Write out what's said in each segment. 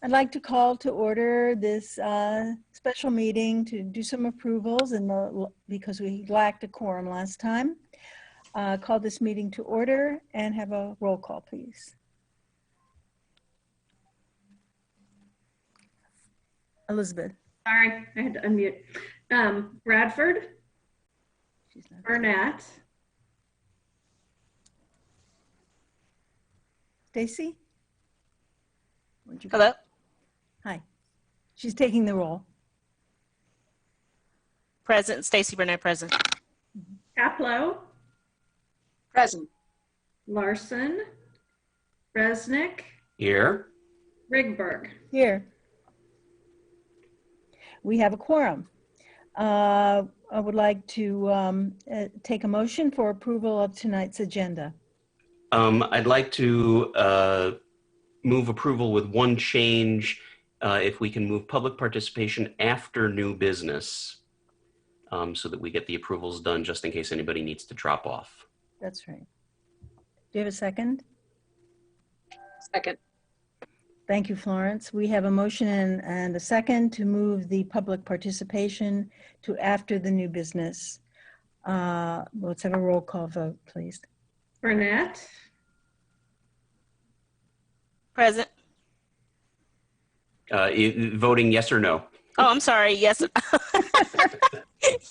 I'd like to call to order this special meeting to do some approvals because we lacked a quorum last time. Call this meeting to order and have a roll call, please. Elizabeth. Sorry, I had to unmute. Bradford. Burnett. Stacy? Hello? Hi. She's taking the roll. Present. Stacy Burnett, present. Kaplow. Present. Larson. Resnick. Here. Rigberg. Here. We have a quorum. I would like to take a motion for approval of tonight's agenda. I'd like to move approval with one change. If we can move public participation after new business so that we get the approvals done just in case anybody needs to drop off. That's right. Do you have a second? Second. Thank you, Florence. We have a motion and a second to move the public participation to after the new business. Let's have a roll call vote, please. Burnett. Present. Voting yes or no? Oh, I'm sorry. Yes.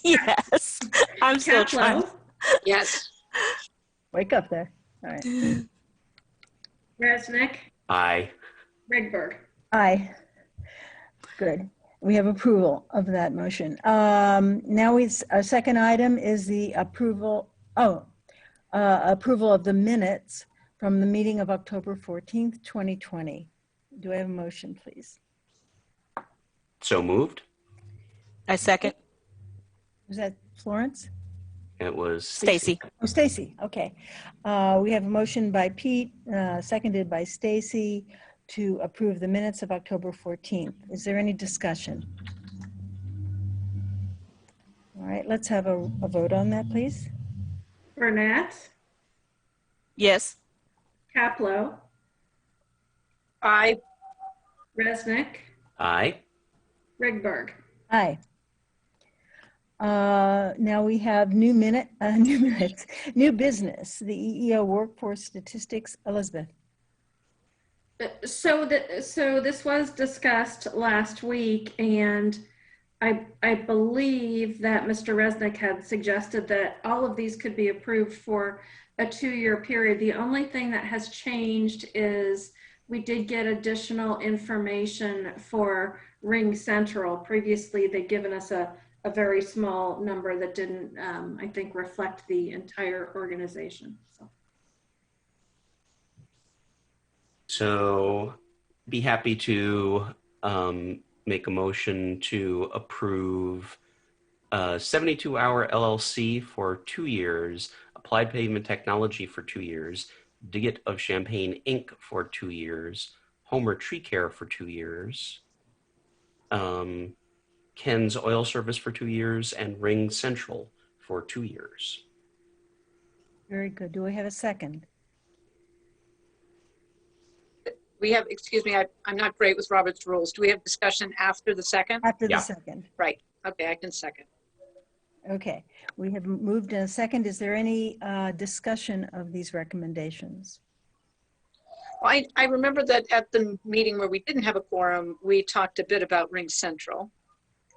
Yes. I'm still trying. Kaplow. Yes. Wake up there. All right. Resnick. Aye. Rigberg. Aye. Good. We have approval of that motion. Now our second item is the approval of the minutes from the meeting of October 14th, 2020. Do I have a motion, please? So moved. I second. Was that Florence? It was Stacy. Oh, Stacy. Okay. We have a motion by Pete, seconded by Stacy, to approve the minutes of October 14th. Is there any discussion? All right, let's have a vote on that, please. Burnett. Yes. Kaplow. Aye. Resnick. Aye. Rigberg. Aye. Now we have new business, the EEO workforce statistics. Elizabeth. So this was discussed last week, and I believe that Mr. Resnick had suggested that all of these could be approved for a 2-year period. The only thing that has changed is we did get additional information for Ring Central. Previously, they'd given us a very small number that didn't, I think, reflect the entire organization. So be happy to make a motion to approve 72-hour LLC for 2 years, Applied Pavement Technology for 2 years, Diggett of Champaign Inc. for 2 years, Homer Tree Care for 2 years, Ken's Oil Service for 2 years, and Ring Central for 2 years. Very good. Do we have a second? We have, excuse me, I'm not great with Robert's rules. Do we have discussion after the second? After Yeah. the second. Right. Okay, I can second. Okay. We have moved in a second. Is there any discussion of these recommendations? Well, I remember that at the meeting where we didn't have a quorum, we talked a bit about Ring Central.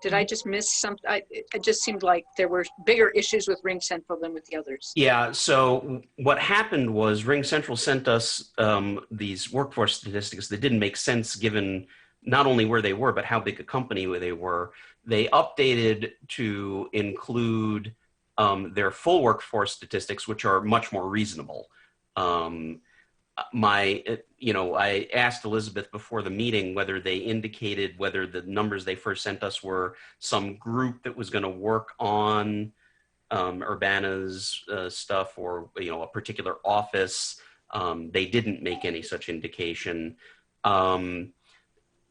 Did I just miss something? It just seemed like there were bigger issues with Ring Central than with the others. Yeah, so what happened was Ring Central sent us these workforce statistics that didn't make sense given not only where they were, but how big a company they were. They updated to include their full workforce statistics, which are much more reasonable. I asked Elizabeth before the meeting whether they indicated whether the numbers they first sent us were some group that was going to work on Urbana's stuff or, a particular office. They didn't make any such indication.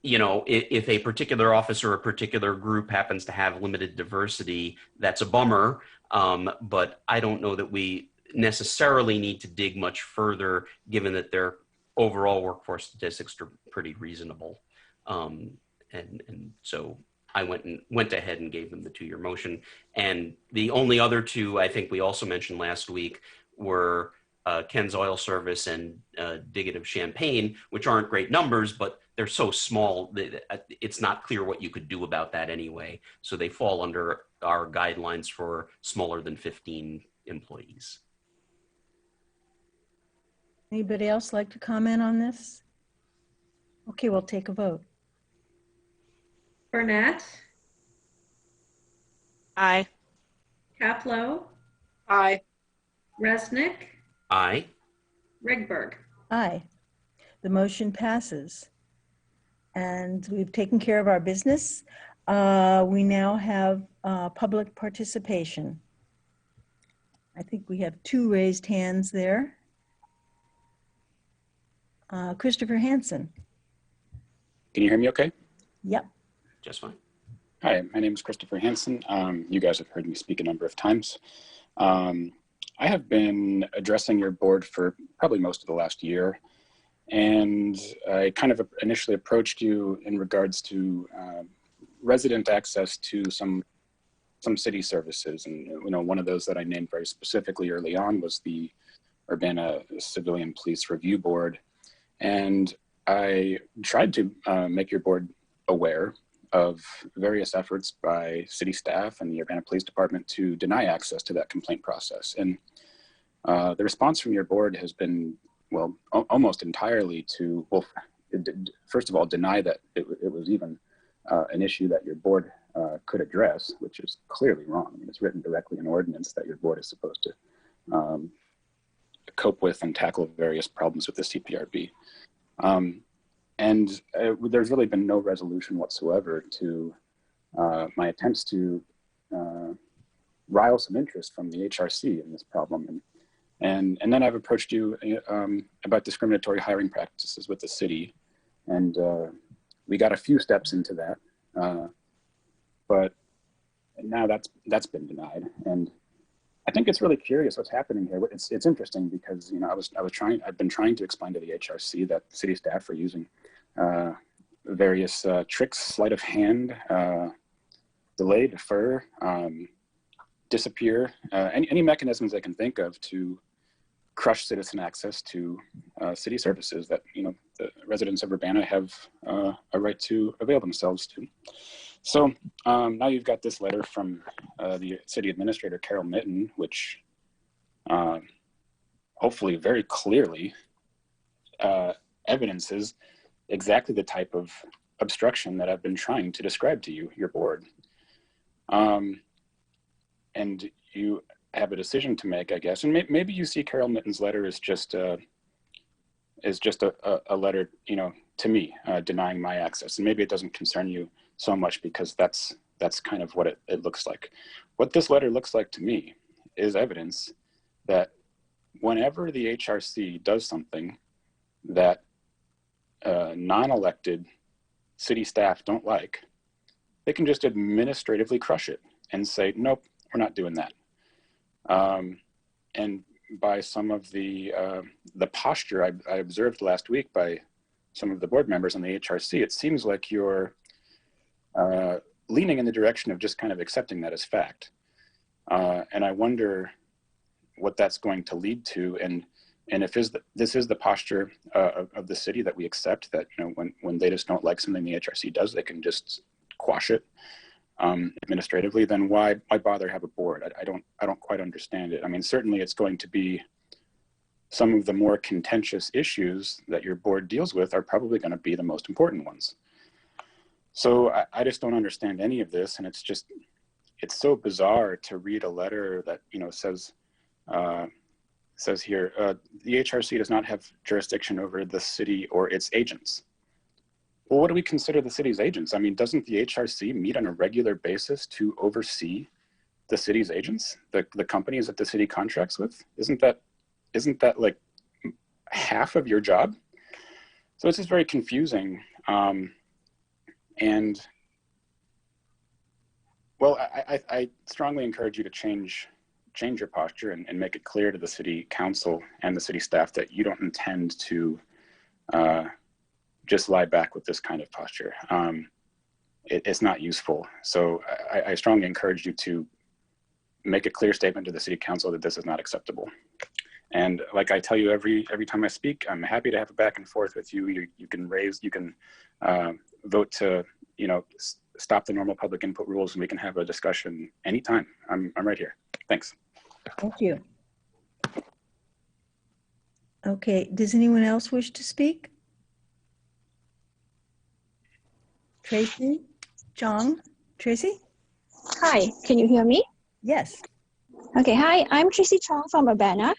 If a particular office or a particular group happens to have limited diversity, that's a bummer. But I don't know that we necessarily need to dig much further, given that their overall workforce statistics are pretty reasonable. And so I went ahead and gave them the 2-year motion. And the only other two I think we also mentioned last week were Ken's Oil Service and Diggit of Champaign, which aren't great numbers, but they're so small that it's not clear what you could do about that anyway. So they fall under our guidelines for smaller than 15 employees. Anybody else like to comment on this? Okay, we'll take a vote. Burnett, Aye. Kaplow, Aye. Resnick, Aye. Rigberg. Aye. The motion passes. And we've taken care of our business. We now have public participation. I think we have 2 raised hands there. Christopher Hansen. Can you hear me okay? Yep. Just fine. Hi, my name is Christopher Hansen. You guys have heard me speak a number of times. I have been addressing your board for probably most of the last year. And I kind of initially approached you in regards to resident access to some city services. And one of those that I named very specifically early on was the Urbana Civilian Police Review Board. And I tried to make your board aware of various efforts by city staff and the Urbana Police Department to deny access to that complaint process. And the response from your board has been, well, almost entirely to, well, first of all, deny that it was even an issue that your board could address, which is clearly wrong. I mean, it's written directly in ordinance that your board is supposed to cope with and tackle various problems with the CPRB. And there's really been no resolution whatsoever to my attempts to rile some interest from the HRC in this problem. And then I've approached you about discriminatory hiring practices with the city. And we got a few steps into that, but now that's been denied. And I think it's really curious what's happening here. It's interesting because I've been trying to explain to the HRC that city staff are using various tricks, sleight of hand, delay, defer, disappear, any mechanisms they can think of to crush citizen access to city services that the residents of Urbana have a right to avail themselves to. So now you've got this letter from the city administrator, Carol Mitten, which hopefully very clearly evidences exactly the type of obstruction that I've been trying to describe to you, your board. And you have a decision to make, I guess. And maybe you see Carol Mitten's letter as just a letter, to me, denying my access. And maybe it doesn't concern you so much because that's kind of what it looks like. What this letter looks like to me is evidence that whenever the HRC does something that non-elected city staff don't like, they can just administratively crush it and say, nope, we're not doing that. And by some of the posture I observed last week by some of the board members on the HRC, it seems like you're leaning in the direction of just kind of accepting that as fact. And I wonder what that's going to lead to. And if this is the posture of the city that we accept, that when they just don't like something the HRC does, they can just quash it administratively, then why bother have a board? I don't quite understand it. I mean, certainly it's going to be some of the more contentious issues that your board deals with are probably going to be the most important ones. So I just don't understand any of this. And it's so bizarre to read a letter that, says here, the HRC does not have jurisdiction over the city or its agents. Well, what do we consider the city's agents? I mean, doesn't the HRC meet on a regular basis to oversee the city's agents, the companies that the city contracts with? Isn't that like half of your job? So it's just very confusing. And well, I strongly encourage you to change your posture and make it clear to the city council and the city staff that you don't intend to just lie back with this kind of posture. It's not useful. So I strongly encourage you to make a clear statement to the city council that this is not acceptable. And like I tell you every time I speak, I'm happy to have a back and forth with you. You can vote to, stop the normal public input rules, and we can have a discussion anytime. I'm right here. Thanks. Thank you. Okay, does anyone else wish to speak? Tracy? John? Tracy? Hi, can you hear me? Yes. Okay, hi, I'm Tracy Chong from Urbana.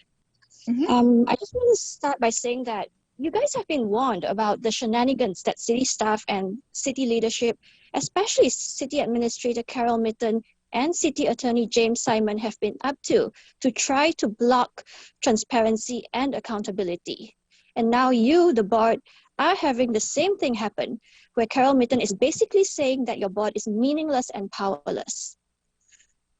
Mhm. I just want to start by saying that you guys have been warned about the shenanigans that city staff and city leadership, especially City Administrator Carol Mitten and City Attorney James Simon, have been up to try to block transparency and accountability. And now you, the board, are having the same thing happen, where Carol Mitten is basically saying that your board is meaningless and powerless.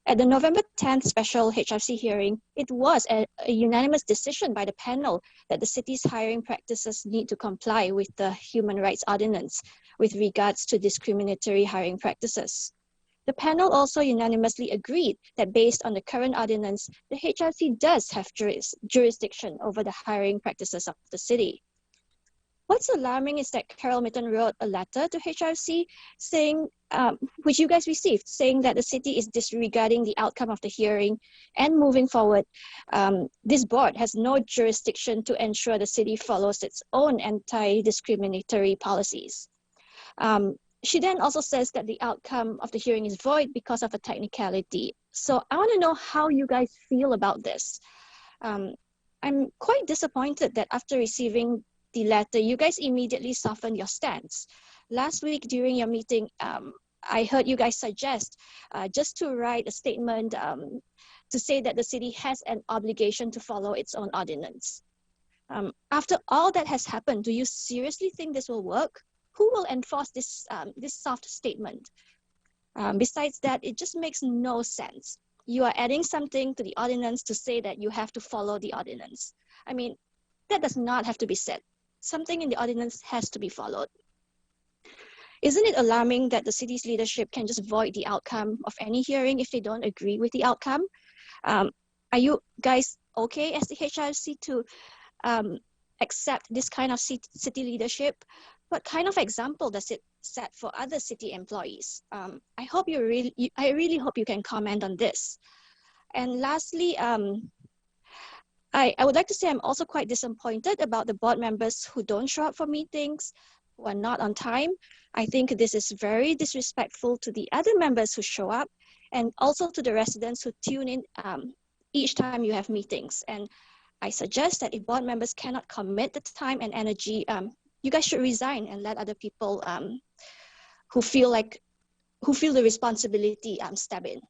At the November 10th special HRC hearing, it was a unanimous decision by the panel that the city's hiring practices need to comply with the Human Rights Ordinance with regards to discriminatory hiring practices. The panel also unanimously agreed that based on the current ordinance, the HRC does have jurisdiction over the hiring practices of the city. What's alarming is that Carol Mitten wrote a letter to HRC saying, which you guys received, saying that the city is disregarding the outcome of the hearing, and moving forward, this board has no jurisdiction to ensure the city follows its own anti-discriminatory policies. She then also says that the outcome of the hearing is void because of a technicality. So I want to know how you guys feel about this. I'm quite disappointed that after receiving the letter, you guys immediately softened your stance. Last week during your meeting, I heard you guys suggest just to write a statement to say that the city has an obligation to follow its own ordinance. After all that has happened, do you seriously think this will work? Who will enforce this, this soft statement? Besides that, it just makes no sense. You are adding something to the ordinance to say that you have to follow the ordinance. I mean, that does not have to be said. Something in the ordinance has to be followed. Isn't it alarming that the city's leadership can just void the outcome of any hearing if they don't agree with the outcome? Are you guys okay as the HRC to accept this kind of city leadership? What kind of example does it set for other city employees? I really hope you can comment on this. And lastly, I would like to say I'm also quite disappointed about the board members who don't show up for meetings, who are not on time. I think this is very disrespectful to the other members who show up, and also to the residents who tune in each time you have meetings. And I suggest that if board members cannot commit the time and energy, you guys should resign and let other people who feel the responsibility step in.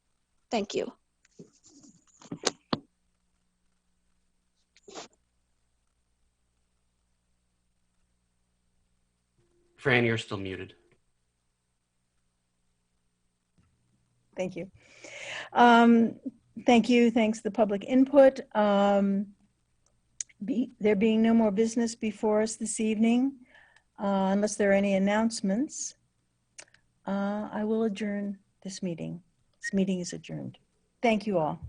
Thank you. Fran, you're still muted. Thank you. Thank you. Thanks for the public input. There being no more business before us this evening, unless there are any announcements, I will adjourn this meeting. This meeting is adjourned. Thank you all.